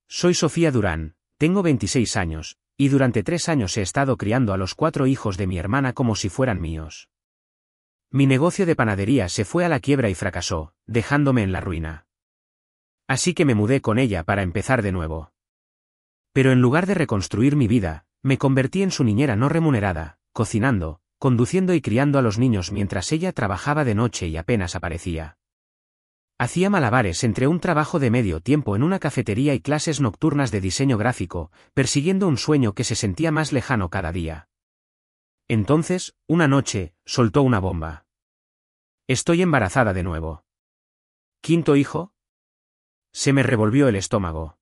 Soy Sofía Durán, tengo 26 años, y durante 3 años he estado criando a los 4 hijos de mi hermana como si fueran míos. Mi negocio de panadería se fue a la quiebra y fracasó, dejándome en la ruina. Así que me mudé con ella para empezar de nuevo. Pero en lugar de reconstruir mi vida, me convertí en su niñera no remunerada, cocinando, conduciendo y criando a los niños mientras ella trabajaba de noche y apenas aparecía. Hacía malabares entre un trabajo de medio tiempo en una cafetería y clases nocturnas de diseño gráfico, persiguiendo un sueño que se sentía más lejano cada día. Entonces, una noche, soltó una bomba. Estoy embarazada de nuevo. ¿Quinto hijo? Se me revolvió el estómago.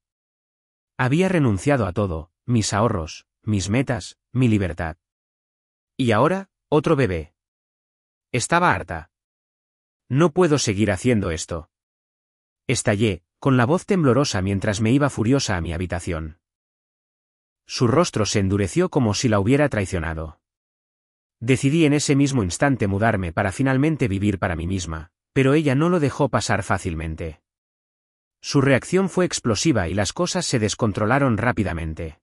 Había renunciado a todo, mis ahorros, mis metas, mi libertad. Y ahora, otro bebé. Estaba harta. No puedo seguir haciendo esto. Estallé, con la voz temblorosa mientras me iba furiosa a mi habitación. Su rostro se endureció como si la hubiera traicionado. Decidí en ese mismo instante mudarme para finalmente vivir para mí misma, pero ella no lo dejó pasar fácilmente. Su reacción fue explosiva y las cosas se descontrolaron rápidamente.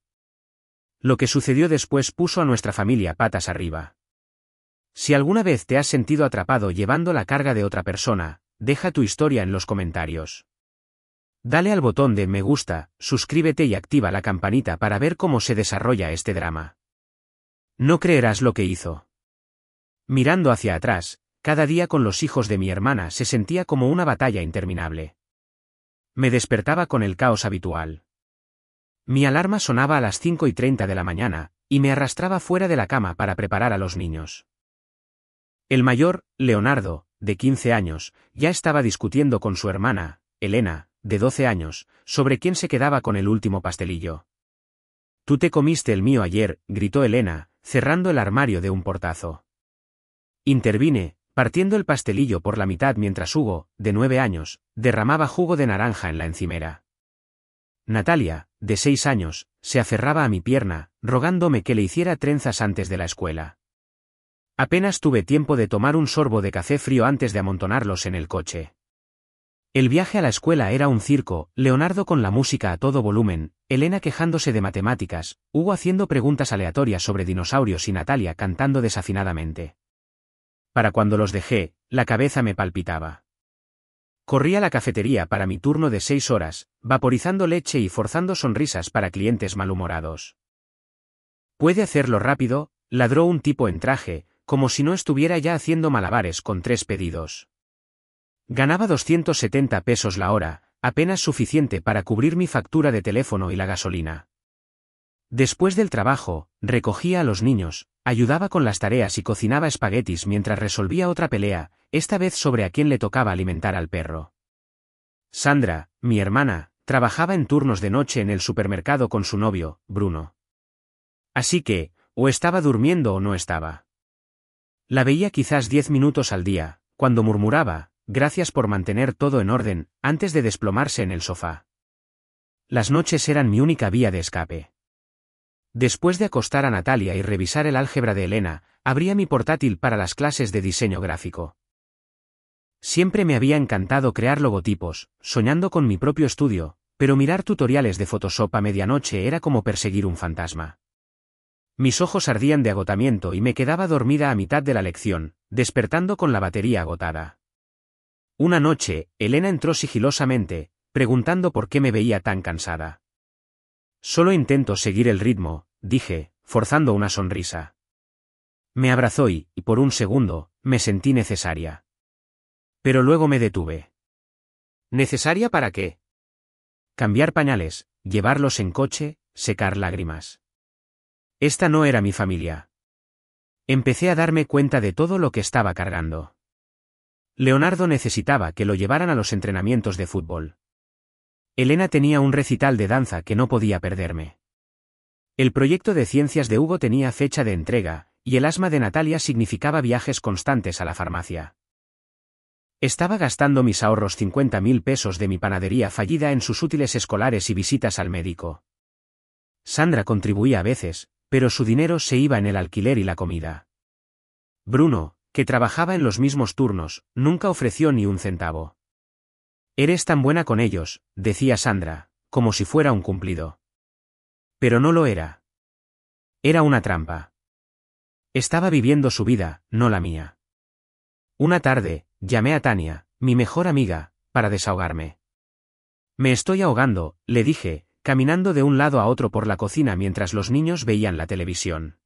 Lo que sucedió después puso a nuestra familia patas arriba. Si alguna vez te has sentido atrapado llevando la carga de otra persona, deja tu historia en los comentarios. Dale al botón de me gusta, suscríbete y activa la campanita para ver cómo se desarrolla este drama. No creerás lo que hizo. Mirando hacia atrás, cada día con los hijos de mi hermana se sentía como una batalla interminable. Me despertaba con el caos habitual. Mi alarma sonaba a las 5:30 de la mañana, y me arrastraba fuera de la cama para preparar a los niños. El mayor, Leonardo, de 15 años, ya estaba discutiendo con su hermana, Elena, de 12 años, sobre quién se quedaba con el último pastelillo. «Tú te comiste el mío ayer», gritó Elena, cerrando el armario de un portazo. Intervine, partiendo el pastelillo por la mitad mientras Hugo, de 9 años, derramaba jugo de naranja en la encimera. Natalia, de 6 años, se aferraba a mi pierna, rogándome que le hiciera trenzas antes de la escuela. Apenas tuve tiempo de tomar un sorbo de café frío antes de amontonarlos en el coche. El viaje a la escuela era un circo, Leonardo con la música a todo volumen, Elena quejándose de matemáticas, Hugo haciendo preguntas aleatorias sobre dinosaurios y Natalia cantando desafinadamente. Para cuando los dejé, la cabeza me palpitaba. Corrí a la cafetería para mi turno de 6 horas, vaporizando leche y forzando sonrisas para clientes malhumorados. «¿Puede hacerlo rápido?», ladró un tipo en traje, como si no estuviera ya haciendo malabares con 3 pedidos. Ganaba 270 pesos la hora, apenas suficiente para cubrir mi factura de teléfono y la gasolina. Después del trabajo, recogía a los niños, ayudaba con las tareas y cocinaba espaguetis mientras resolvía otra pelea, esta vez sobre a quién le tocaba alimentar al perro. Sandra, mi hermana, trabajaba en turnos de noche en el supermercado con su novio, Bruno. Así que, o estaba durmiendo o no estaba. La veía quizás 10 minutos al día, cuando murmuraba, «Gracias por mantener todo en orden», antes de desplomarse en el sofá. Las noches eran mi única vía de escape. Después de acostar a Natalia y revisar el álgebra de Elena, abría mi portátil para las clases de diseño gráfico. Siempre me había encantado crear logotipos, soñando con mi propio estudio, pero mirar tutoriales de Photoshop a medianoche era como perseguir un fantasma. Mis ojos ardían de agotamiento y me quedaba dormida a mitad de la lección, despertando con la batería agotada. Una noche, Elena entró sigilosamente, preguntando por qué me veía tan cansada. «Solo intento seguir el ritmo», dije, forzando una sonrisa. Me abrazó y, por un segundo, me sentí necesaria. Pero luego me detuve. ¿Necesaria para qué? Cambiar pañales, llevarlos en coche, secar lágrimas. Esta no era mi familia. Empecé a darme cuenta de todo lo que estaba cargando. Leonardo necesitaba que lo llevaran a los entrenamientos de fútbol. Elena tenía un recital de danza que no podía perderme. El proyecto de ciencias de Hugo tenía fecha de entrega, y el asma de Natalia significaba viajes constantes a la farmacia. Estaba gastando mis ahorros 50.000 pesos de mi panadería fallida en sus útiles escolares y visitas al médico. Sandra contribuía a veces, pero su dinero se iba en el alquiler y la comida. Bruno, que trabajaba en los mismos turnos, nunca ofreció ni un centavo. «Eres tan buena con ellos», decía Sandra, como si fuera un cumplido. Pero no lo era. Era una trampa. Estaba viviendo su vida, no la mía. Una tarde, llamé a Tania, mi mejor amiga, para desahogarme. Me estoy ahogando, le dije, caminando de un lado a otro por la cocina mientras los niños veían la televisión.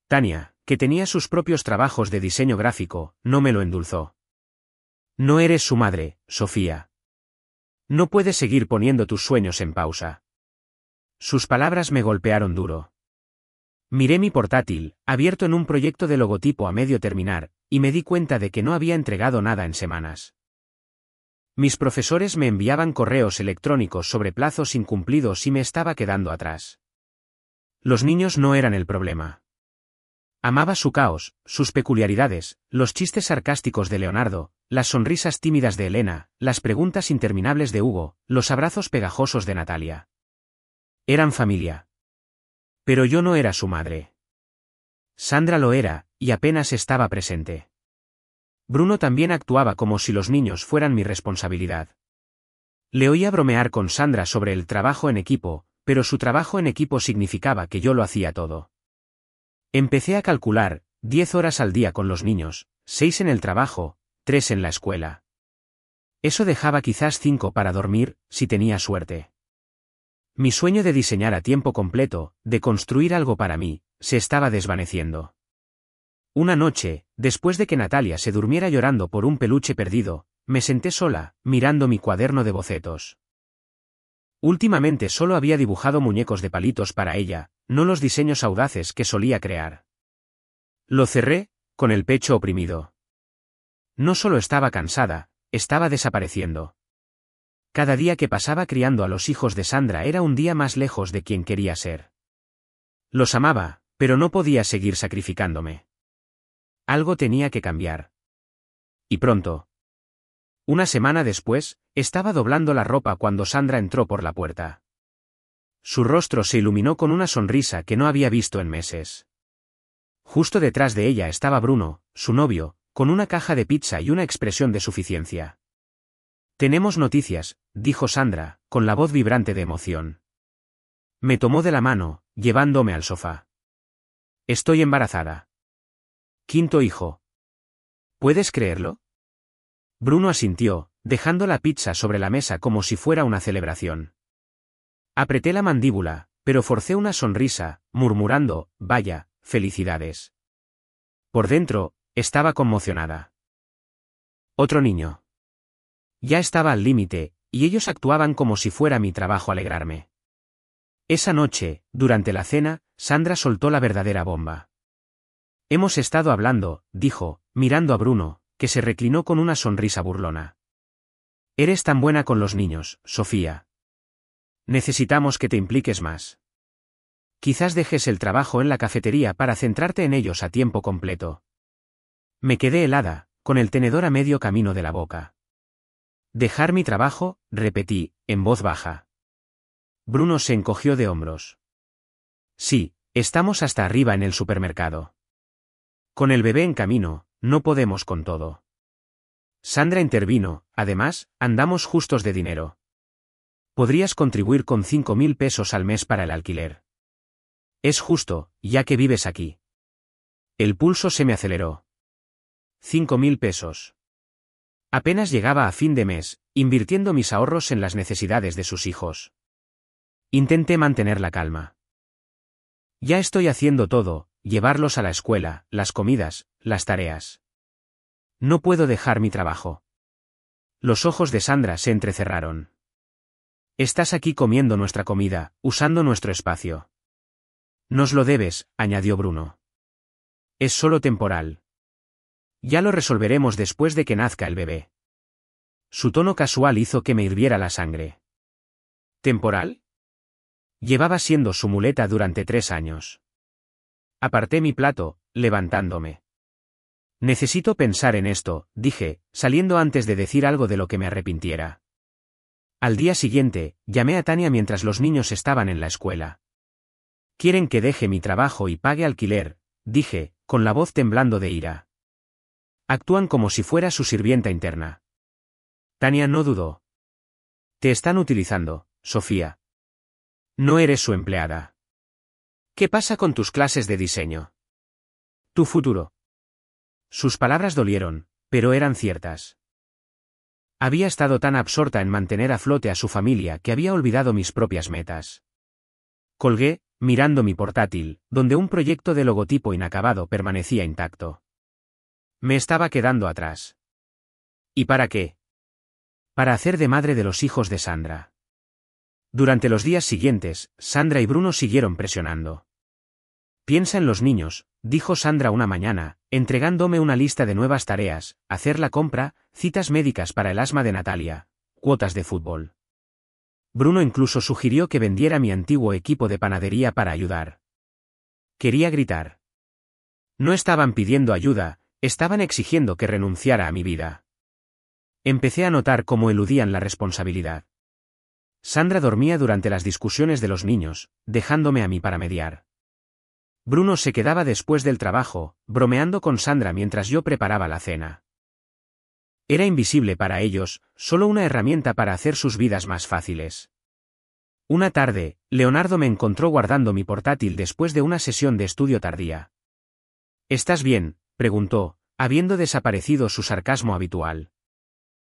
Tania, que tenía sus propios trabajos de diseño gráfico, no me lo endulzó. No eres su madre, Sofía. No puedes seguir poniendo tus sueños en pausa. Sus palabras me golpearon duro. Miré mi portátil, abierto en un proyecto de logotipo a medio terminar, y me di cuenta de que no había entregado nada en semanas. Mis profesores me enviaban correos electrónicos sobre plazos incumplidos y me estaba quedando atrás. Los niños no eran el problema. Amaba su caos, sus peculiaridades, los chistes sarcásticos de Leonardo, las sonrisas tímidas de Elena, las preguntas interminables de Hugo, los abrazos pegajosos de Natalia. Eran familia. Pero yo no era su madre. Sandra lo era, y apenas estaba presente. Bruno también actuaba como si los niños fueran mi responsabilidad. Le oía bromear con Sandra sobre el trabajo en equipo, pero su trabajo en equipo significaba que yo lo hacía todo. Empecé a calcular, 10 horas al día con los niños, 6 en el trabajo, 3 en la escuela. Eso dejaba quizás 5 para dormir, si tenía suerte. Mi sueño de diseñar a tiempo completo, de construir algo para mí, se estaba desvaneciendo. Una noche, después de que Natalia se durmiera llorando por un peluche perdido, me senté sola, mirando mi cuaderno de bocetos. Últimamente solo había dibujado muñecos de palitos para ella, no los diseños audaces que solía crear. Lo cerré, con el pecho oprimido. No solo estaba cansada, estaba desapareciendo. Cada día que pasaba criando a los hijos de Sandra era un día más lejos de quien quería ser. Los amaba, pero no podía seguir sacrificándome. Algo tenía que cambiar. Y pronto. Una semana después, estaba doblando la ropa cuando Sandra entró por la puerta. Su rostro se iluminó con una sonrisa que no había visto en meses. Justo detrás de ella estaba Bruno, su novio, con una caja de pizza y una expresión de suficiencia. «Tenemos noticias», dijo Sandra, con la voz vibrante de emoción. Me tomó de la mano, llevándome al sofá. «Estoy embarazada. 5º hijo. ¿Puedes creerlo?» Bruno asintió, dejando la pizza sobre la mesa como si fuera una celebración. Apreté la mandíbula, pero forcé una sonrisa, murmurando, «Vaya, felicidades». Por dentro, estaba conmocionada. Otro niño. Ya estaba al límite, y ellos actuaban como si fuera mi trabajo alegrarme. Esa noche, durante la cena, Sandra soltó la verdadera bomba. «Hemos estado hablando», dijo, mirando a Bruno, que se reclinó con una sonrisa burlona. «Eres tan buena con los niños, Sofía. Necesitamos que te impliques más. Quizás dejes el trabajo en la cafetería para centrarte en ellos a tiempo completo». Me quedé helada, con el tenedor a medio camino de la boca. «¿Dejar mi trabajo?», repetí, en voz baja. Bruno se encogió de hombros. «Sí, estamos hasta arriba en el supermercado. Con el bebé en camino, no podemos con todo». Sandra intervino, «Además, andamos justos de dinero. Podrías contribuir con 5.000 pesos al mes para el alquiler. Es justo, ya que vives aquí». El pulso se me aceleró. 5.000 pesos. Apenas llegaba a fin de mes, invirtiendo mis ahorros en las necesidades de sus hijos. Intenté mantener la calma. «Ya estoy haciendo todo, llevarlos a la escuela, las comidas, las tareas. No puedo dejar mi trabajo». Los ojos de Sandra se entrecerraron. «Estás aquí comiendo nuestra comida, usando nuestro espacio. Nos lo debes», añadió Bruno. «Es solo temporal. Ya lo resolveremos después de que nazca el bebé». Su tono casual hizo que me hirviera la sangre. ¿Temporal? Llevaba siendo su muleta durante 3 años. Aparté mi plato, levantándome. «Necesito pensar en esto», dije, saliendo antes de decir algo de lo que me arrepintiera. Al día siguiente, llamé a Tania mientras los niños estaban en la escuela. «Quieren que deje mi trabajo y pague alquiler», dije, con la voz temblando de ira. «Actúan como si fuera su sirvienta interna». Tania no dudó. «Te están utilizando, Sofía. No eres su empleada. ¿Qué pasa con tus clases de diseño? Tu futuro. Sus palabras dolieron, pero eran ciertas. Había estado tan absorta en mantener a flote a su familia que había olvidado mis propias metas. Colgué, mirando mi portátil, donde un proyecto de logotipo inacabado permanecía intacto. Me estaba quedando atrás. ¿Y para qué? Para hacer de madre de los hijos de Sandra. Durante los días siguientes, Sandra y Bruno siguieron presionando. Piensa en los niños, dijo Sandra una mañana, entregándome una lista de nuevas tareas: hacer la compra, citas médicas para el asma de Natalia, cuotas de fútbol. Bruno incluso sugirió que vendiera mi antiguo equipo de panadería para ayudar. Quería gritar. No estaban pidiendo ayuda, estaban exigiendo que renunciara a mi vida. Empecé a notar cómo eludían la responsabilidad. Sandra dormía durante las discusiones de los niños, dejándome a mí para mediar. Bruno se quedaba después del trabajo, bromeando con Sandra mientras yo preparaba la cena. Era invisible para ellos, solo una herramienta para hacer sus vidas más fáciles. Una tarde, Leonardo me encontró guardando mi portátil después de una sesión de estudio tardía. ¿Estás bien?, preguntó, habiendo desaparecido su sarcasmo habitual.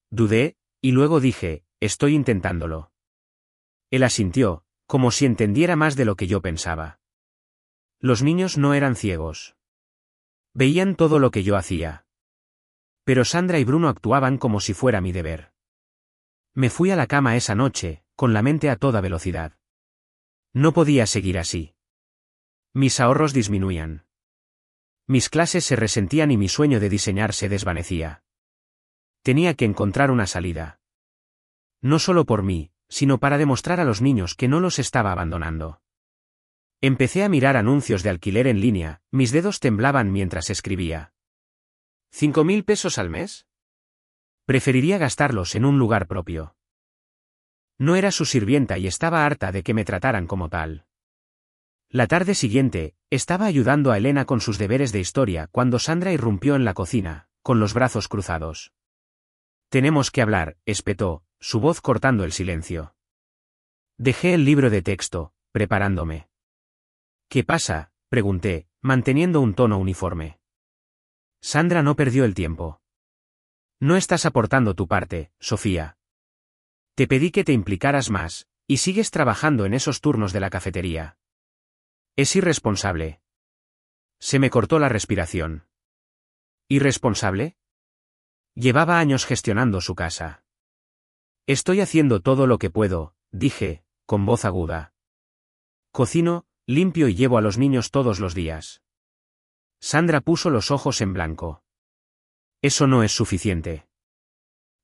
Dudé, y luego dije, estoy intentándolo. Él asintió, como si entendiera más de lo que yo pensaba. Los niños no eran ciegos. Veían todo lo que yo hacía. Pero Sandra y Bruno actuaban como si fuera mi deber. Me fui a la cama esa noche, con la mente a toda velocidad. No podía seguir así. Mis ahorros disminuían. Mis clases se resentían y mi sueño de diseñar se desvanecía. Tenía que encontrar una salida. No solo por mí, sino para demostrar a los niños que no los estaba abandonando. Empecé a mirar anuncios de alquiler en línea, mis dedos temblaban mientras escribía. ¿5.000 pesos al mes? Preferiría gastarlos en un lugar propio. No era su sirvienta y estaba harta de que me trataran como tal. La tarde siguiente, estaba ayudando a Elena con sus deberes de historia cuando Sandra irrumpió en la cocina, con los brazos cruzados. Tenemos que hablar, espetó, su voz cortando el silencio. Dejé el libro de texto, preparándome. ¿Qué pasa?, pregunté, manteniendo un tono uniforme. Sandra no perdió el tiempo. No estás aportando tu parte, Sofía. Te pedí que te implicaras más, y sigues trabajando en esos turnos de la cafetería. Es irresponsable. Se me cortó la respiración. ¿Irresponsable? Llevaba años gestionando su casa. Estoy haciendo todo lo que puedo, dije, con voz aguda. Cocino, limpio y llevo a los niños todos los días. Sandra puso los ojos en blanco. Eso no es suficiente.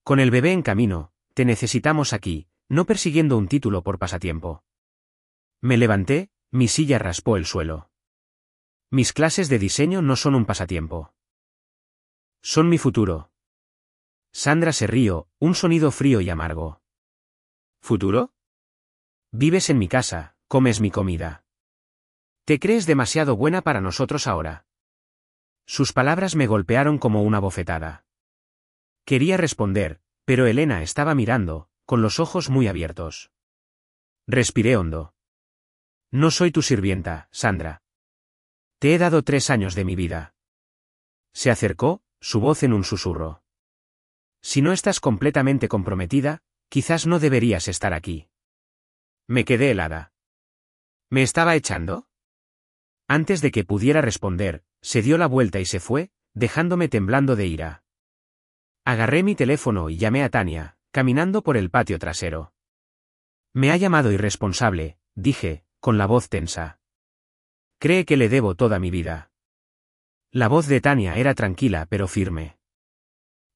Con el bebé en camino, te necesitamos aquí, no persiguiendo un título por pasatiempo. Me levanté, mi silla raspó el suelo. Mis clases de diseño no son un pasatiempo. Son mi futuro. Sandra se rió, un sonido frío y amargo. ¿Futuro? Vives en mi casa, comes mi comida. ¿Te crees demasiado buena para nosotros ahora? Sus palabras me golpearon como una bofetada. Quería responder, pero Elena estaba mirando, con los ojos muy abiertos. Respiré hondo. No soy tu sirvienta, Sandra. Te he dado 3 años de mi vida. Se acercó, su voz en un susurro. Si no estás completamente comprometida, quizás no deberías estar aquí. Me quedé helada. ¿Me estaba echando? Antes de que pudiera responder, se dio la vuelta y se fue, dejándome temblando de ira. Agarré mi teléfono y llamé a Tania, caminando por el patio trasero. Me ha llamado irresponsable, dije, con la voz tensa. Cree que le debo toda mi vida. La voz de Tania era tranquila pero firme.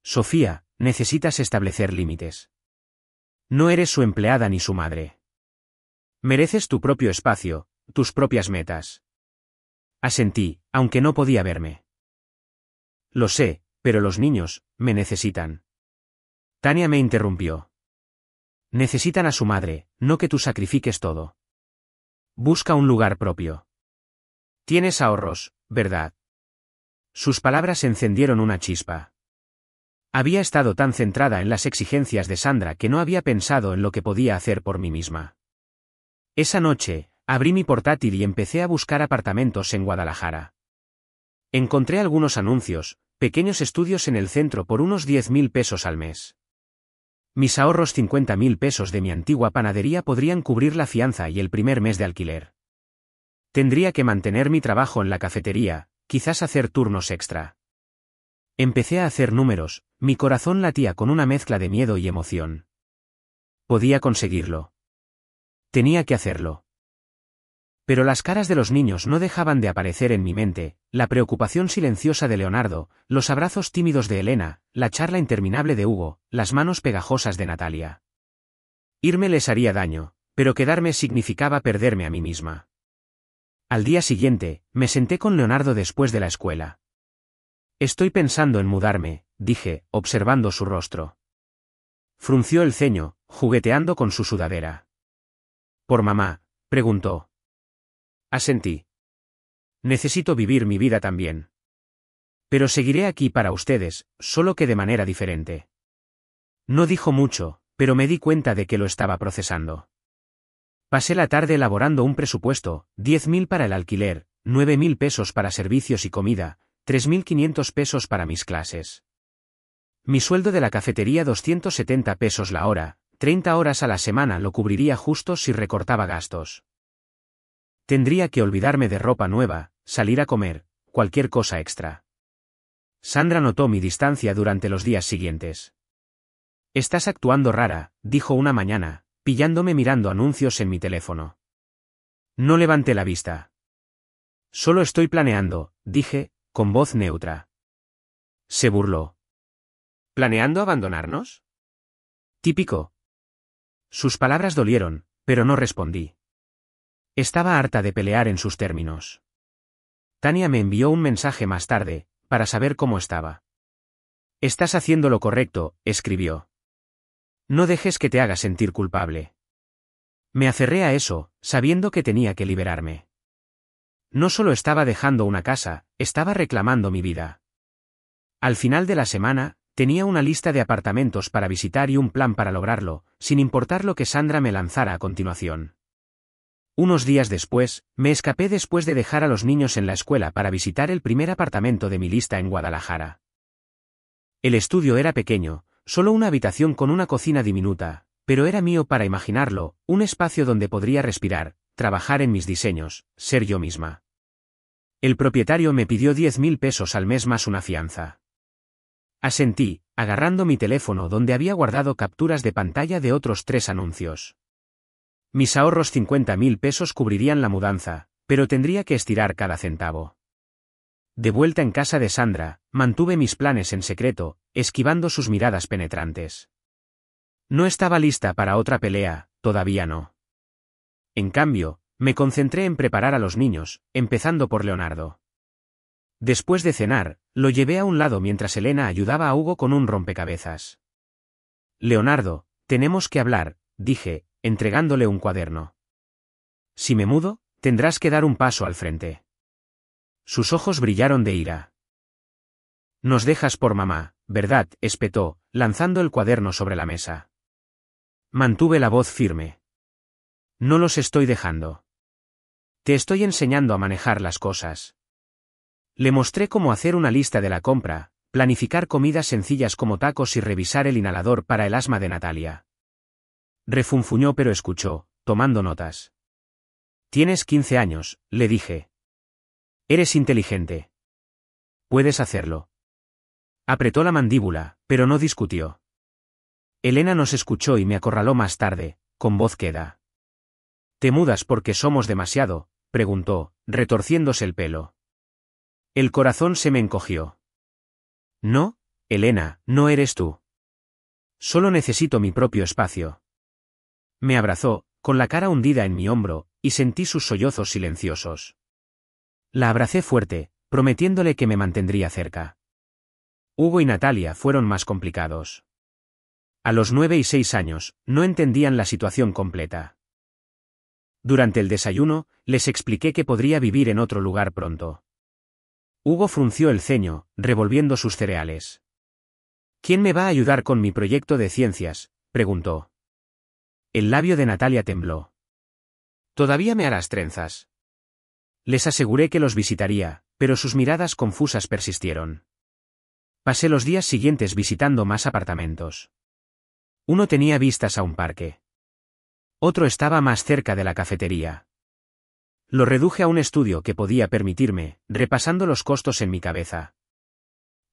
Sofía, necesitas establecer límites. No eres su empleada ni su madre. Mereces tu propio espacio, tus propias metas. Asentí, aunque no podía verme. Lo sé, pero los niños, me necesitan. Tania me interrumpió. Necesitan a su madre, no que tú sacrifiques todo. Busca un lugar propio. Tienes ahorros, ¿verdad? Sus palabras encendieron una chispa. Había estado tan centrada en las exigencias de Sandra que no había pensado en lo que podía hacer por mí misma. Esa noche, abrí mi portátil y empecé a buscar apartamentos en Guadalajara. Encontré algunos anuncios, pequeños estudios en el centro por unos 10.000 pesos al mes. Mis ahorros 50.000 pesos de mi antigua panadería podrían cubrir la fianza y el primer mes de alquiler. Tendría que mantener mi trabajo en la cafetería, quizás hacer turnos extra. Empecé a hacer números, mi corazón latía con una mezcla de miedo y emoción. Podía conseguirlo. Tenía que hacerlo. Pero las caras de los niños no dejaban de aparecer en mi mente, la preocupación silenciosa de Leonardo, los abrazos tímidos de Elena, la charla interminable de Hugo, las manos pegajosas de Natalia. Irme les haría daño, pero quedarme significaba perderme a mí misma. Al día siguiente, me senté con Leonardo después de la escuela. Estoy pensando en mudarme, dije, observando su rostro. Frunció el ceño, jugueteando con su sudadera. ¿Por mamá?, preguntó. Asentí. Necesito vivir mi vida también. Pero seguiré aquí para ustedes, solo que de manera diferente. No dijo mucho, pero me di cuenta de que lo estaba procesando. Pasé la tarde elaborando un presupuesto, 10.000 para el alquiler, 9.000 pesos para servicios y comida, 3.500 pesos para mis clases. Mi sueldo de la cafetería 270 pesos la hora, 30 horas a la semana lo cubriría justo si recortaba gastos. Tendría que olvidarme de ropa nueva, salir a comer, cualquier cosa extra. Sandra notó mi distancia durante los días siguientes. Estás actuando rara, dijo una mañana, pillándome mirando anuncios en mi teléfono. No levanté la vista. Solo estoy planeando, dije, con voz neutra. Se burló. ¿Planeando abandonarnos? Típico. Sus palabras dolieron, pero no respondí. Estaba harta de pelear en sus términos. Tania me envió un mensaje más tarde, para saber cómo estaba. Estás haciendo lo correcto, escribió. No dejes que te haga sentir culpable. Me aferré a eso, sabiendo que tenía que liberarme. No solo estaba dejando una casa, estaba reclamando mi vida. Al final de la semana, tenía una lista de apartamentos para visitar y un plan para lograrlo, sin importar lo que Sandra me lanzara a continuación. Unos días después, me escapé después de dejar a los niños en la escuela para visitar el primer apartamento de mi lista en Guadalajara. El estudio era pequeño, solo una habitación con una cocina diminuta, pero era mío para imaginarlo, un espacio donde podría respirar, trabajar en mis diseños, ser yo misma. El propietario me pidió 10.000 pesos al mes más una fianza. Asentí, agarrando mi teléfono donde había guardado capturas de pantalla de otros 3 anuncios. Mis ahorros 50.000 pesos cubrirían la mudanza, pero tendría que estirar cada centavo. De vuelta en casa de Sandra, mantuve mis planes en secreto, esquivando sus miradas penetrantes. No estaba lista para otra pelea, todavía no. En cambio, me concentré en preparar a los niños, empezando por Leonardo. Después de cenar, lo llevé a un lado mientras Elena ayudaba a Hugo con un rompecabezas. Leonardo, tenemos que hablar, dije, entregándole un cuaderno. Si me mudo, tendrás que dar un paso al frente. Sus ojos brillaron de ira. Nos dejas por mamá, ¿verdad?, espetó, lanzando el cuaderno sobre la mesa. Mantuve la voz firme. No los estoy dejando. Te estoy enseñando a manejar las cosas. Le mostré cómo hacer una lista de la compra, planificar comidas sencillas como tacos y revisar el inhalador para el asma de Natalia. Refunfuñó pero escuchó, tomando notas. Tienes 15 años, le dije. Eres inteligente. Puedes hacerlo. Apretó la mandíbula, pero no discutió. Elena nos escuchó y me acorraló más tarde, con voz queda. ¿Te mudas porque somos demasiado?, preguntó, retorciéndose el pelo. El corazón se me encogió. No, Elena, no eres tú. Solo necesito mi propio espacio. Me abrazó, con la cara hundida en mi hombro, y sentí sus sollozos silenciosos. La abracé fuerte, prometiéndole que me mantendría cerca. Hugo y Natalia fueron más complicados. A los 9 y 6 años, no entendían la situación completa. Durante el desayuno, les expliqué que podría vivir en otro lugar pronto. Hugo frunció el ceño, revolviendo sus cereales. ¿Quién me va a ayudar con mi proyecto de ciencias?, preguntó. El labio de Natalia tembló. ¿Todavía me harás trenzas? Les aseguré que los visitaría, pero sus miradas confusas persistieron. Pasé los días siguientes visitando más apartamentos. Uno tenía vistas a un parque. Otro estaba más cerca de la cafetería. Lo reduje a un estudio que podía permitirme, repasando los costos en mi cabeza.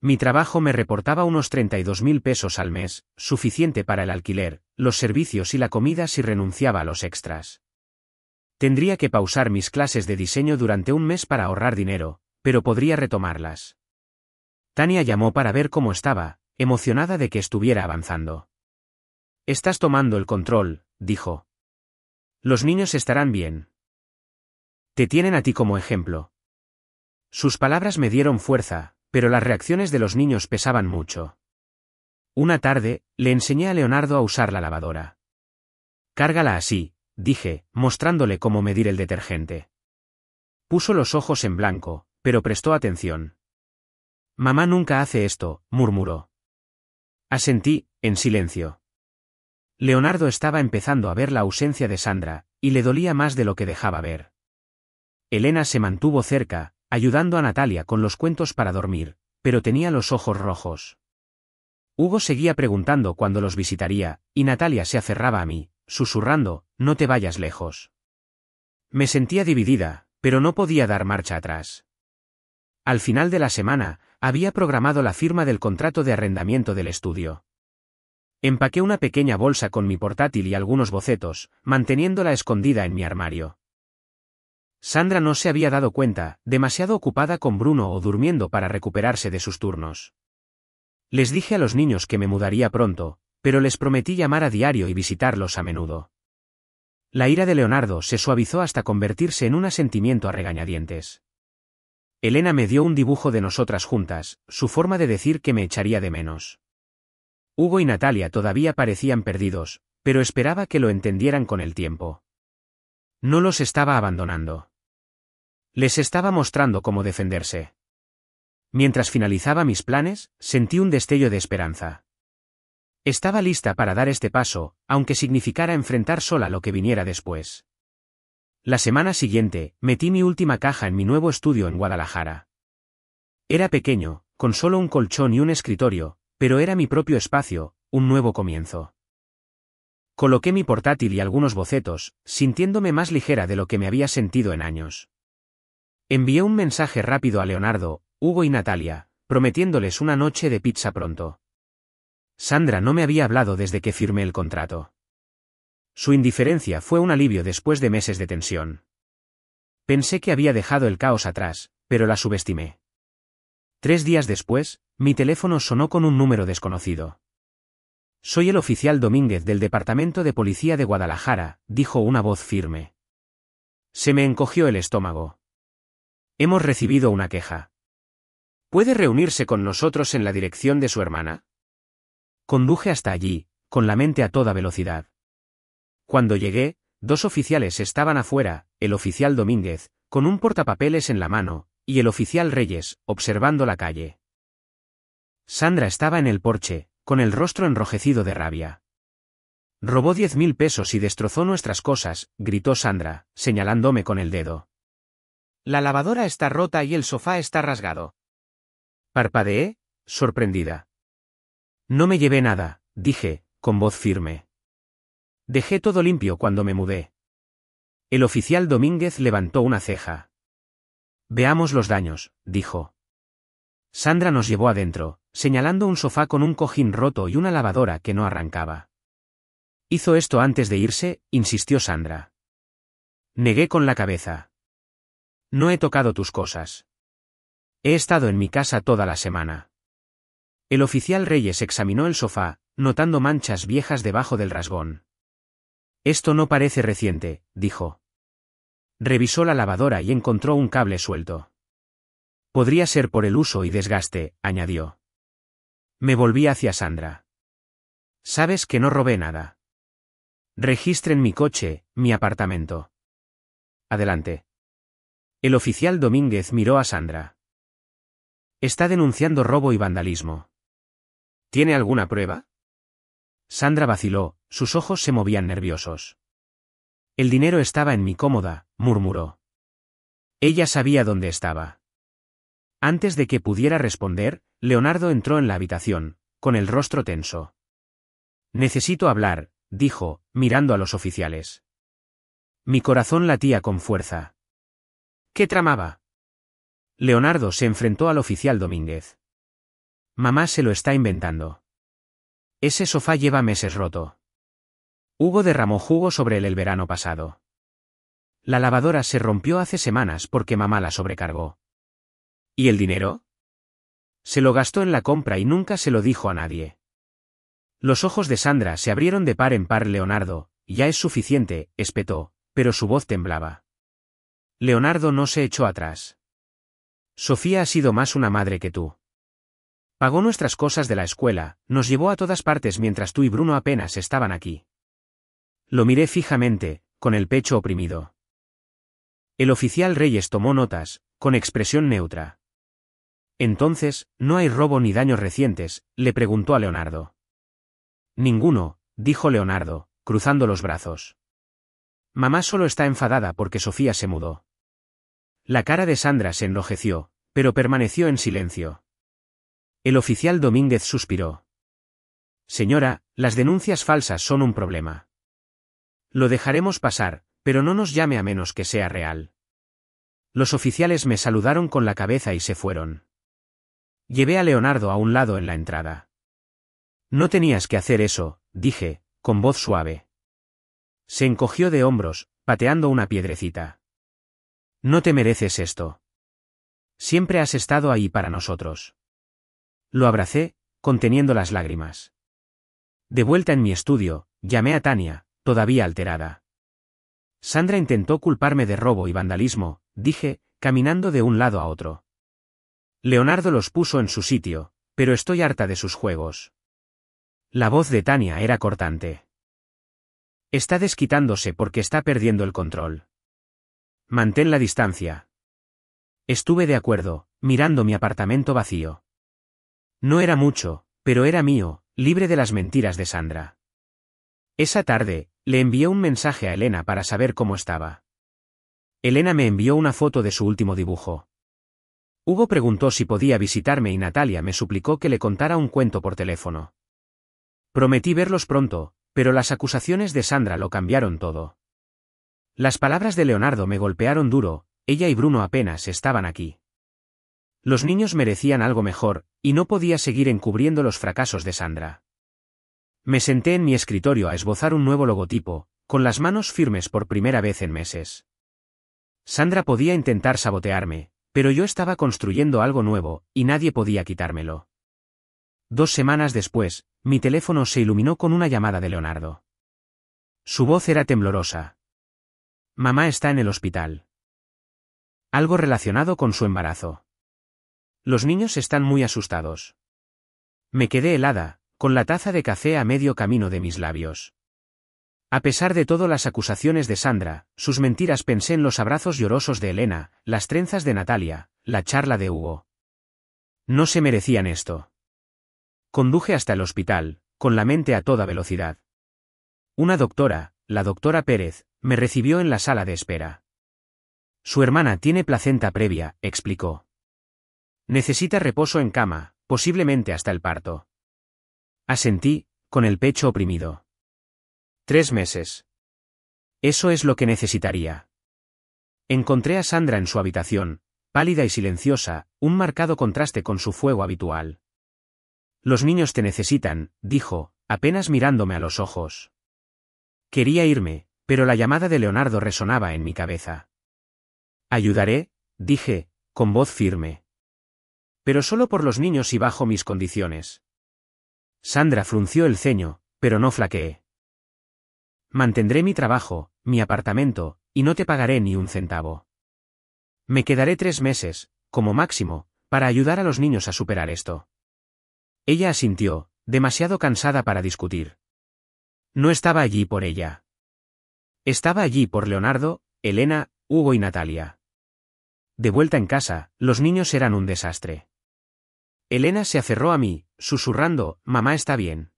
Mi trabajo me reportaba unos 32.000 pesos al mes, suficiente para el alquiler, los servicios y la comida si renunciaba a los extras. Tendría que pausar mis clases de diseño durante un mes para ahorrar dinero, pero podría retomarlas. Tania llamó para ver cómo estaba, emocionada de que estuviera avanzando. «Estás tomando el control», dijo. «Los niños estarán bien. Te tienen a ti como ejemplo». Sus palabras me dieron fuerza, pero las reacciones de los niños pesaban mucho. Una tarde, le enseñé a Leonardo a usar la lavadora. «Cárgala así», dije, mostrándole cómo medir el detergente. Puso los ojos en blanco, pero prestó atención. «Mamá nunca hace esto», murmuró. Asentí, en silencio. Leonardo estaba empezando a ver la ausencia de Sandra, y le dolía más de lo que dejaba ver. Elena se mantuvo cerca, ayudando a Natalia con los cuentos para dormir, pero tenía los ojos rojos. Hugo seguía preguntando cuándo los visitaría, y Natalia se aferraba a mí, susurrando, «No te vayas lejos». Me sentía dividida, pero no podía dar marcha atrás. Al final de la semana, había programado la firma del contrato de arrendamiento del estudio. Empaqué una pequeña bolsa con mi portátil y algunos bocetos, manteniéndola escondida en mi armario. Sandra no se había dado cuenta, demasiado ocupada con Bruno o durmiendo para recuperarse de sus turnos. Les dije a los niños que me mudaría pronto, pero les prometí llamar a diario y visitarlos a menudo. La ira de Leonardo se suavizó hasta convertirse en un asentimiento a regañadientes. Elena me dio un dibujo de nosotras juntas, su forma de decir que me echaría de menos. Hugo y Natalia todavía parecían perdidos, pero esperaba que lo entendieran con el tiempo. No los estaba abandonando. Les estaba mostrando cómo defenderse. Mientras finalizaba mis planes, sentí un destello de esperanza. Estaba lista para dar este paso, aunque significara enfrentar sola lo que viniera después. La semana siguiente, metí mi última caja en mi nuevo estudio en Guadalajara. Era pequeño, con solo un colchón y un escritorio, pero era mi propio espacio, un nuevo comienzo. Coloqué mi portátil y algunos bocetos, sintiéndome más ligera de lo que me había sentido en años. Envié un mensaje rápido a Leonardo, Hugo y Natalia, prometiéndoles una noche de pizza pronto. Sandra no me había hablado desde que firmé el contrato. Su indiferencia fue un alivio después de meses de tensión. Pensé que había dejado el caos atrás, pero la subestimé. 3 días después, mi teléfono sonó con un número desconocido. «Soy el oficial Domínguez del Departamento de Policía de Guadalajara», dijo una voz firme. Se me encogió el estómago. «Hemos recibido una queja. ¿Puede reunirse con nosotros en la dirección de su hermana?» Conduje hasta allí, con la mente a toda velocidad. Cuando llegué, 2 oficiales estaban afuera, el oficial Domínguez, con un portapapeles en la mano, y el oficial Reyes, observando la calle. Sandra estaba en el porche, con el rostro enrojecido de rabia. «Robó 10.000 pesos y destrozó nuestras cosas», gritó Sandra, señalándome con el dedo. «La lavadora está rota y el sofá está rasgado». Parpadeé, sorprendida. «No me llevé nada», dije, con voz firme. «Dejé todo limpio cuando me mudé». El oficial Domínguez levantó una ceja. «Veamos los daños», dijo. Sandra nos llevó adentro, señalando un sofá con un cojín roto y una lavadora que no arrancaba. «¿Hizo esto antes de irse?», insistió Sandra. Negué con la cabeza. «No he tocado tus cosas. He estado en mi casa toda la semana». El oficial Reyes examinó el sofá, notando manchas viejas debajo del rasgón. «Esto no parece reciente», dijo. Revisó la lavadora y encontró un cable suelto. «Podría ser por el uso y desgaste», añadió. Me volví hacia Sandra. «Sabes que no robé nada. Registren mi coche, mi apartamento». «Adelante». El oficial Domínguez miró a Sandra. «Está denunciando robo y vandalismo. ¿Tiene alguna prueba? Sandra vaciló, sus ojos se movían nerviosos. El dinero estaba en mi cómoda, murmuró. Ella sabía dónde estaba. Antes de que pudiera responder, Leonardo entró en la habitación, con el rostro tenso. Necesito hablar, dijo, mirando a los oficiales. Mi corazón latía con fuerza. ¿Qué tramaba? Leonardo se enfrentó al oficial Domínguez. Mamá se lo está inventando. Ese sofá lleva meses roto. Hugo derramó jugo sobre él el verano pasado. La lavadora se rompió hace semanas porque mamá la sobrecargó. ¿Y el dinero? Se lo gastó en la compra y nunca se lo dijo a nadie. Los ojos de Sandra se abrieron de par en par. Leonardo, ya es suficiente, espetó, pero su voz temblaba. Leonardo no se echó atrás. Sofía ha sido más una madre que tú. Pagó nuestras cosas de la escuela, nos llevó a todas partes mientras tú y Bruno apenas estaban aquí. Lo miré fijamente, con el pecho oprimido. El oficial Reyes tomó notas, con expresión neutra. Entonces, ¿no hay robo ni daños recientes?, le preguntó a Leonardo. Ninguno, dijo Leonardo, cruzando los brazos. Mamá solo está enfadada porque Sofía se mudó. La cara de Sandra se enrojeció, pero permaneció en silencio. El oficial Domínguez suspiró. Señora, las denuncias falsas son un problema. Lo dejaremos pasar, pero no nos llame a menos que sea real. Los oficiales me saludaron con la cabeza y se fueron. Llevé a Leonardo a un lado en la entrada. No tenías que hacer eso, dije, con voz suave. Se encogió de hombros, pateando una piedrecita. No te mereces esto. Siempre has estado ahí para nosotros. Lo abracé, conteniendo las lágrimas. De vuelta en mi estudio, llamé a Tania, todavía alterada. Sandra intentó culparme de robo y vandalismo, dije, caminando de un lado a otro. Leonardo los puso en su sitio, pero estoy harta de sus juegos. La voz de Tania era cortante. Está desquitándose porque está perdiendo el control. Mantén la distancia. Estuve de acuerdo, mirando mi apartamento vacío. No era mucho, pero era mío, libre de las mentiras de Sandra. Esa tarde, le envié un mensaje a Elena para saber cómo estaba. Elena me envió una foto de su último dibujo. Hugo preguntó si podía visitarme y Natalia me suplicó que le contara un cuento por teléfono. Prometí verlos pronto, pero las acusaciones de Sandra lo cambiaron todo. Las palabras de Leonardo me golpearon duro, ella y Bruno apenas estaban aquí. Los niños merecían algo mejor, y no podía seguir encubriendo los fracasos de Sandra. Me senté en mi escritorio a esbozar un nuevo logotipo, con las manos firmes por primera vez en meses. Sandra podía intentar sabotearme, pero yo estaba construyendo algo nuevo, y nadie podía quitármelo. 2 semanas después, mi teléfono se iluminó con una llamada de Leonardo. Su voz era temblorosa. Mamá está en el hospital. Algo relacionado con su embarazo. Los niños están muy asustados. Me quedé helada, con la taza de café a medio camino de mis labios. A pesar de todas las acusaciones de Sandra, sus mentiras, pensé en los abrazos llorosos de Elena, las trenzas de Natalia, la charla de Hugo. No se merecían esto. Conduje hasta el hospital, con la mente a toda velocidad. Una doctora, la doctora Pérez, me recibió en la sala de espera. Su hermana tiene placenta previa, explicó. Necesita reposo en cama, posiblemente hasta el parto. Asentí, con el pecho oprimido. 3 meses. Eso es lo que necesitaría. Encontré a Sandra en su habitación, pálida y silenciosa, un marcado contraste con su fuego habitual. Los niños te necesitan, dijo, apenas mirándome a los ojos. Quería irme, pero la llamada de Leonardo resonaba en mi cabeza. Ayudaré, dije, con voz firme. Pero solo por los niños y bajo mis condiciones. Sandra frunció el ceño, pero no flaqueé. Mantendré mi trabajo, mi apartamento, y no te pagaré ni un centavo. Me quedaré 3 meses, como máximo, para ayudar a los niños a superar esto. Ella asintió, demasiado cansada para discutir. No estaba allí por ella. Estaba allí por Leonardo, Elena, Hugo y Natalia. De vuelta en casa, los niños eran un desastre. Elena se aferró a mí, susurrando, «Mamá está bien».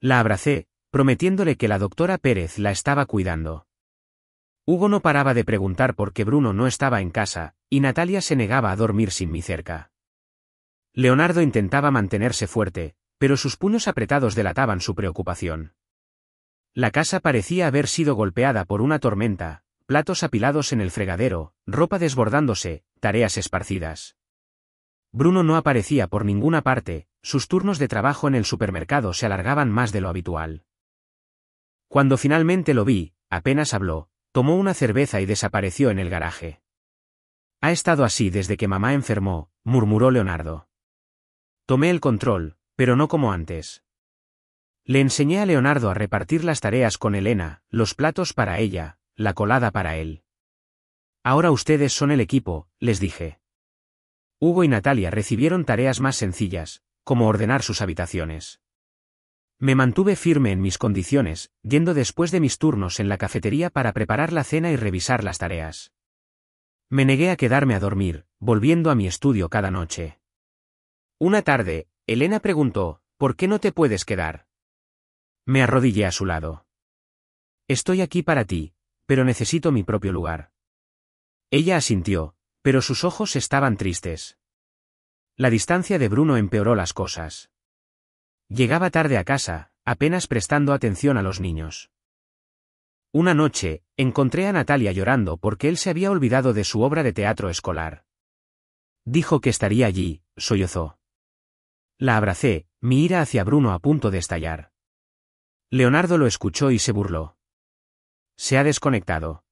La abracé, prometiéndole que la doctora Pérez la estaba cuidando. Hugo no paraba de preguntar por qué Bruno no estaba en casa, y Natalia se negaba a dormir sin mí cerca. Leonardo intentaba mantenerse fuerte, pero sus puños apretados delataban su preocupación. La casa parecía haber sido golpeada por una tormenta, platos apilados en el fregadero, ropa desbordándose, tareas esparcidas. Bruno no aparecía por ninguna parte, sus turnos de trabajo en el supermercado se alargaban más de lo habitual. Cuando finalmente lo vi, apenas habló, tomó una cerveza y desapareció en el garaje. «Ha estado así desde que mamá enfermó», murmuró Leonardo. Tomé el control, pero no como antes. Le enseñé a Leonardo a repartir las tareas con Elena, los platos para ella, la colada para él. «Ahora ustedes son el equipo», les dije. Hugo y Natalia recibieron tareas más sencillas, como ordenar sus habitaciones. Me mantuve firme en mis condiciones, yendo después de mis turnos en la cafetería para preparar la cena y revisar las tareas. Me negué a quedarme a dormir, volviendo a mi estudio cada noche. Una tarde, Elena preguntó, «¿Por qué no te puedes quedar?». Me arrodillé a su lado. «Estoy aquí para ti, pero necesito mi propio lugar». Ella asintió, pero sus ojos estaban tristes. La distancia de Bruno empeoró las cosas. Llegaba tarde a casa, apenas prestando atención a los niños. Una noche, encontré a Natalia llorando porque él se había olvidado de su obra de teatro escolar. Dijo que estaría allí, sollozó. La abracé, mi ira hacia Bruno a punto de estallar. Leonardo lo escuchó y se burló. Se ha desconectado.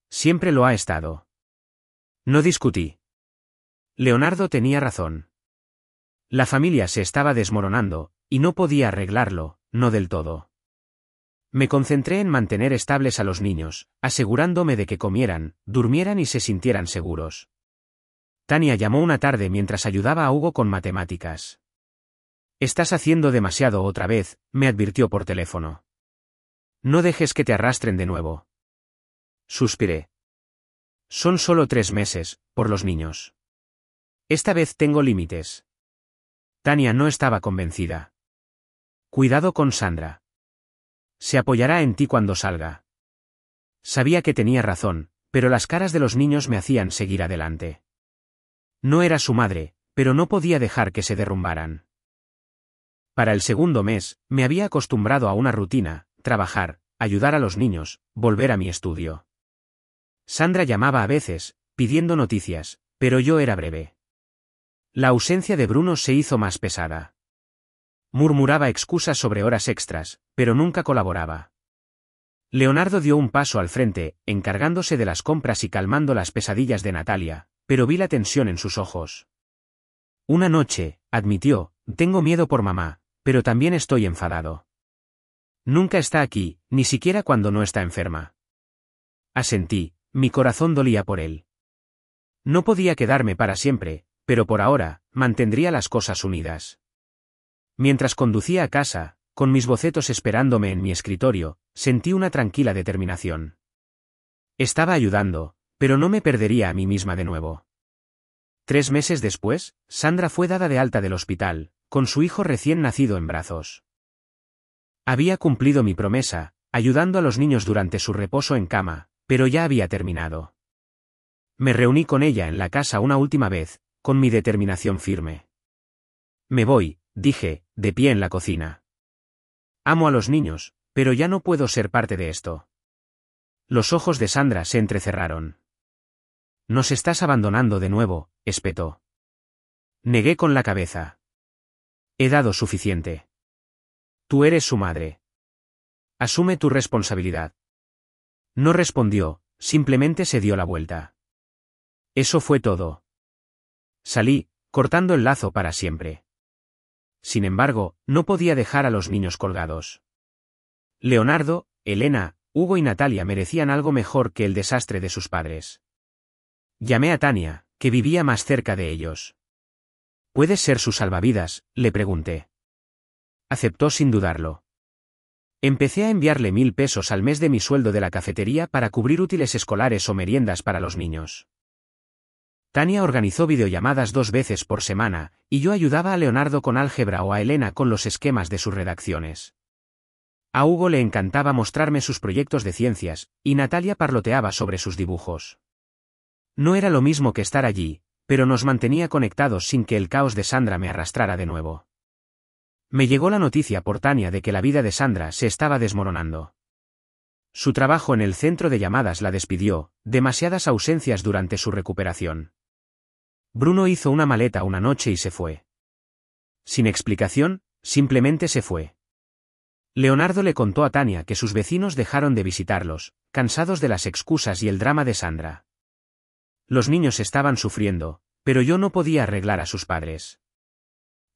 Siempre lo ha estado. No discutí. Leonardo tenía razón. La familia se estaba desmoronando, y no podía arreglarlo, no del todo. Me concentré en mantener estables a los niños, asegurándome de que comieran, durmieran y se sintieran seguros. Tania llamó una tarde mientras ayudaba a Hugo con matemáticas. «Estás haciendo demasiado otra vez», me advirtió por teléfono. «No dejes que te arrastren de nuevo». Suspiré. Son solo 3 meses, por los niños. Esta vez tengo límites. Tania no estaba convencida. «Cuidado con Sandra. Se apoyará en ti cuando salga». Sabía que tenía razón, pero las caras de los niños me hacían seguir adelante. No era su madre, pero no podía dejar que se derrumbaran. Para el segundo mes, me había acostumbrado a una rutina, trabajar, ayudar a los niños, volver a mi estudio. Sandra llamaba a veces, pidiendo noticias, pero yo era breve. La ausencia de Bruno se hizo más pesada. Murmuraba excusas sobre horas extras, pero nunca colaboraba. Leonardo dio un paso al frente, encargándose de las compras y calmando las pesadillas de Natalia, pero vi la tensión en sus ojos. Una noche, admitió, «Tengo miedo por mamá, pero también estoy enfadado. Nunca está aquí, ni siquiera cuando no está enferma». Asentí, mi corazón dolía por él. No podía quedarme para siempre, pero por ahora, mantendría las cosas unidas. Mientras conducía a casa, con mis bocetos esperándome en mi escritorio, sentí una tranquila determinación. Estaba ayudando, pero no me perdería a mí misma de nuevo. 3 meses después, Sandra fue dada de alta del hospital, con su hijo recién nacido en brazos. Había cumplido mi promesa, ayudando a los niños durante su reposo en cama, pero ya había terminado. Me reuní con ella en la casa una última vez, con mi determinación firme. «Me voy», dije, de pie en la cocina. «Amo a los niños, pero ya no puedo ser parte de esto». Los ojos de Sandra se entrecerraron. «Nos estás abandonando de nuevo», espetó. Negué con la cabeza. «He dado suficiente. Tú eres su madre. Asume tu responsabilidad». No respondió, simplemente se dio la vuelta. Eso fue todo. Salí, cortando el lazo para siempre. Sin embargo, no podía dejar a los niños colgados. Leonardo, Elena, Hugo y Natalia merecían algo mejor que el desastre de sus padres. Llamé a Tania, que vivía más cerca de ellos. «¿Puedes ser su salvavidas?», le pregunté. Aceptó sin dudarlo. Empecé a enviarle 1000 pesos al mes de mi sueldo de la cafetería para cubrir útiles escolares o meriendas para los niños. Tania organizó videollamadas 2 veces por semana, y yo ayudaba a Leonardo con álgebra o a Elena con los esquemas de sus redacciones. A Hugo le encantaba mostrarme sus proyectos de ciencias, y Natalia parloteaba sobre sus dibujos. No era lo mismo que estar allí, pero nos mantenía conectados sin que el caos de Sandra me arrastrara de nuevo. Me llegó la noticia por Tania de que la vida de Sandra se estaba desmoronando. Su trabajo en el centro de llamadas la despidió, demasiadas ausencias durante su recuperación. Bruno hizo una maleta una noche y se fue. Sin explicación, simplemente se fue. Leonardo le contó a Tania que sus vecinos dejaron de visitarlos, cansados de las excusas y el drama de Sandra. Los niños estaban sufriendo, pero yo no podía arreglar a sus padres.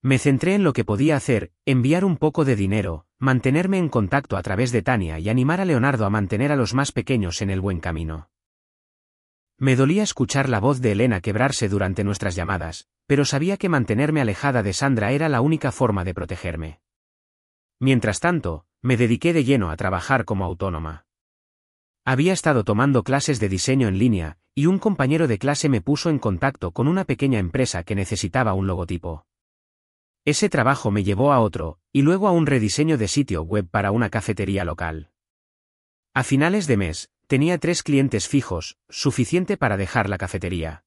Me centré en lo que podía hacer, enviar un poco de dinero, mantenerme en contacto a través de Tania y animar a Leonardo a mantener a los más pequeños en el buen camino. Me dolía escuchar la voz de Elena quebrarse durante nuestras llamadas, pero sabía que mantenerme alejada de Sandra era la única forma de protegerme. Mientras tanto, me dediqué de lleno a trabajar como autónoma. Había estado tomando clases de diseño en línea, y un compañero de clase me puso en contacto con una pequeña empresa que necesitaba un logotipo. Ese trabajo me llevó a otro, y luego a un rediseño de sitio web para una cafetería local. A finales de mes, tenía 3 clientes fijos, suficiente para dejar la cafetería.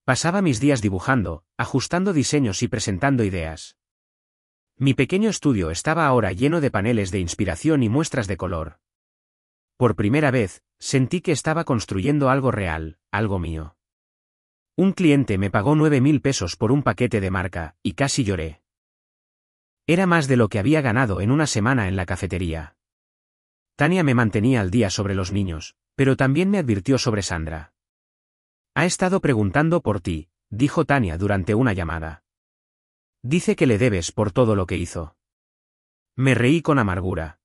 Pasaba mis días dibujando, ajustando diseños y presentando ideas. Mi pequeño estudio estaba ahora lleno de paneles de inspiración y muestras de color. Por primera vez, sentí que estaba construyendo algo real, algo mío. Un cliente me pagó 9.000 pesos por un paquete de marca, y casi lloré. Era más de lo que había ganado en una semana en la cafetería. Tania me mantenía al día sobre los niños, pero también me advirtió sobre Sandra. Ha estado preguntando por ti, dijo Tania durante una llamada. Dice que le debes por todo lo que hizo. Me reí con amargura.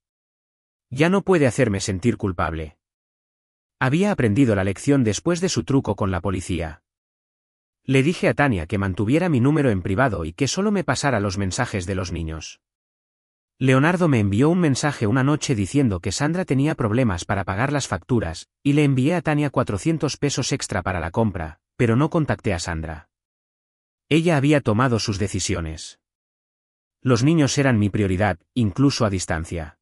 Ya no puede hacerme sentir culpable. Había aprendido la lección después de su truco con la policía. Le dije a Tania que mantuviera mi número en privado y que solo me pasara los mensajes de los niños. Leonardo me envió un mensaje una noche diciendo que Sandra tenía problemas para pagar las facturas, y le envié a Tania 400 pesos extra para la compra, pero no contacté a Sandra. Ella había tomado sus decisiones. Los niños eran mi prioridad, incluso a distancia.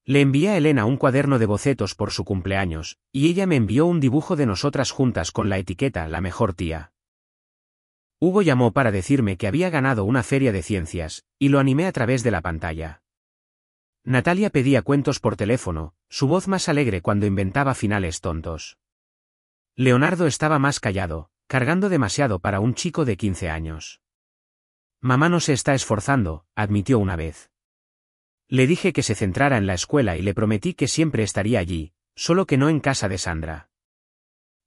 Le envié a Elena un cuaderno de bocetos por su cumpleaños, y ella me envió un dibujo de nosotras juntas con la etiqueta La mejor tía. Hugo llamó para decirme que había ganado una feria de ciencias, y lo animé a través de la pantalla. Natalia pedía cuentos por teléfono, su voz más alegre cuando inventaba finales tontos. Leonardo estaba más callado, cargando demasiado para un chico de 15 años. Mamá no se está esforzando, admitió una vez. Le dije que se centrara en la escuela y le prometí que siempre estaría allí, solo que no en casa de Sandra.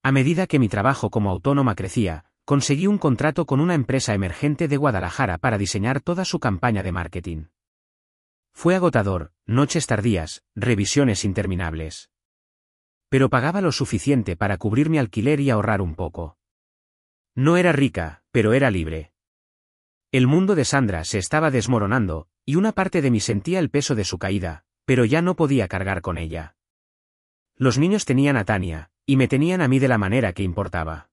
A medida que mi trabajo como autónoma crecía, conseguí un contrato con una empresa emergente de Guadalajara para diseñar toda su campaña de marketing. Fue agotador, noches tardías, revisiones interminables. Pero pagaba lo suficiente para cubrir mi alquiler y ahorrar un poco. No era rica, pero era libre. El mundo de Sandra se estaba desmoronando, y una parte de mí sentía el peso de su caída, pero ya no podía cargar con ella. Los niños tenían a Tania, y me tenían a mí de la manera que importaba.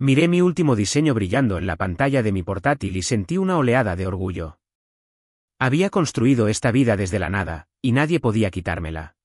Miré mi último diseño brillando en la pantalla de mi portátil y sentí una oleada de orgullo. Había construido esta vida desde la nada, y nadie podía quitármela.